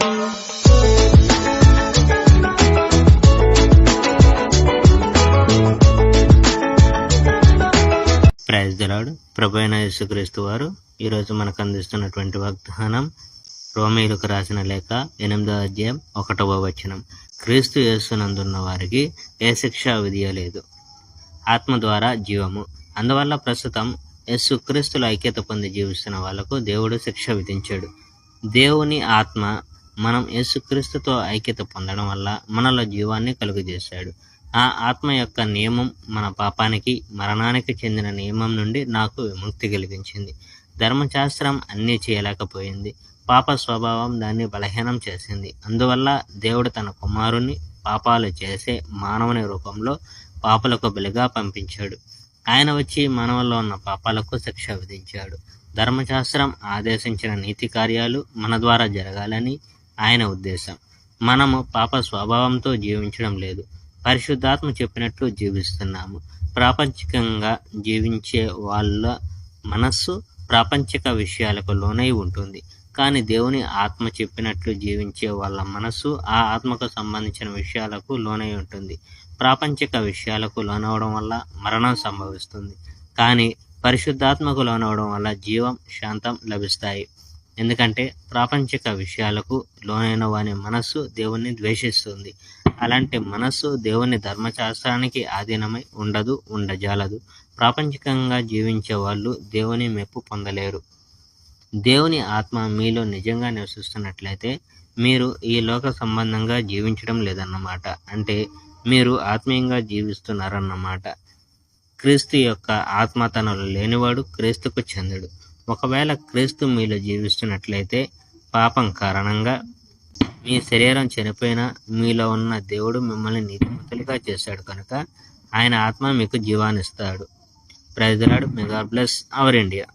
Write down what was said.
Praise the lord. ప్రభువైన యేసుక్రీస్తు వారు ఈరోజు మనకు అందిస్తున్నటువంటి వాగ్దానం రోమీయులకు రాసిన లేఖ 8వ అధ్యాయం 1వ వచనం. క్రీస్తు యేసునందున్న వారికి ఏ శిక్షా విధియ లేదు, ఆత్మ ద్వారా జీవము. అందువల్ల ప్రస్తుతం యేసుక్రీస్తులో ఐక్యత పొంది జీవిస్తున్న వాళ్లకు దేవుడు శిక్ష విధించాడు. దేవుని ఆత్మ మనం యేసుక్రీస్తుతో ఐక్యత పొందడం వల్ల మనలో జీవాన్ని కలుగజేశాడు. ఆ ఆత్మ యొక్క నియమం మన పాపానికి మరణానికి చెందిన నియమం నుండి నాకు విముక్తి కలిగించింది. ధర్మశాస్త్రం అన్నీ చేయలేకపోయింది. పాప స్వభావం దాన్ని బలహీనం చేసింది. అందువల్ల దేవుడు తన కుమారుని పాపాలు చేసే మానవుని రూపంలో పాపలకు బలిగా పంపించాడు. ఆయన వచ్చి మానవుల్లో ఉన్న పాపాలకు శిక్ష విధించాడు. ధర్మశాస్త్రం ఆదేశించిన నీతి కార్యాలు మన ద్వారా జరగాలని ఆయన ఉద్దేశం. మనము పాప స్వభావంతో జీవించడం లేదు, పరిశుద్ధాత్మ చెప్పినట్లు జీవిస్తున్నాము. ప్రాపంచికంగా జీవించే వాళ్ళ మనస్సు ప్రాపంచిక విషయాలకు లోనై ఉంటుంది. కానీ దేవుని ఆత్మ చెప్పినట్లు జీవించే వాళ్ళ మనస్సు ఆ ఆత్మకు సంబంధించిన విషయాలకు లోనై ఉంటుంది. ప్రాపంచిక విషయాలకు లోనవడం వల్ల మరణం సంభవిస్తుంది, కానీ పరిశుద్ధాత్మకు లోనవడం వల్ల జీవం, శాంతం లభిస్తాయి. ఎందుకంటే ప్రాపంచిక విషయాలకు లోనైన వాని మనస్సు దేవుణ్ణి ద్వేషిస్తుంది. అలాంటి మనస్సు దేవుని ధర్మశాస్త్రానికి ఆధీనమై ఉండజాలదు. ప్రాపంచికంగా జీవించే వాళ్ళు దేవుని మెప్పు పొందలేరు. దేవుని ఆత్మ మీలో నిజంగా నివసిస్తున్నట్లయితే మీరు ఈ లోక సంబంధంగా జీవించడం లేదన్నమాట. అంటే మీరు ఆత్మీయంగా జీవిస్తున్నారన్నమాట. క్రీస్తు యొక్క ఆత్మ తనలో లేనివాడు క్రీస్తుకు చెందడు. ఒకవేళ క్రీస్తు మీలో జీవిస్తున్నట్లయితే పాపం కారణంగా మీ శరీరం చనిపోయినా మీలో ఉన్న దేవుడు మిమ్మల్ని నీతిమంతులుగా చేశాడు కనుక ఆయన ఆత్మ మీకు జీవాన్నిస్తాడు. Praise the Lord. May God bless our India.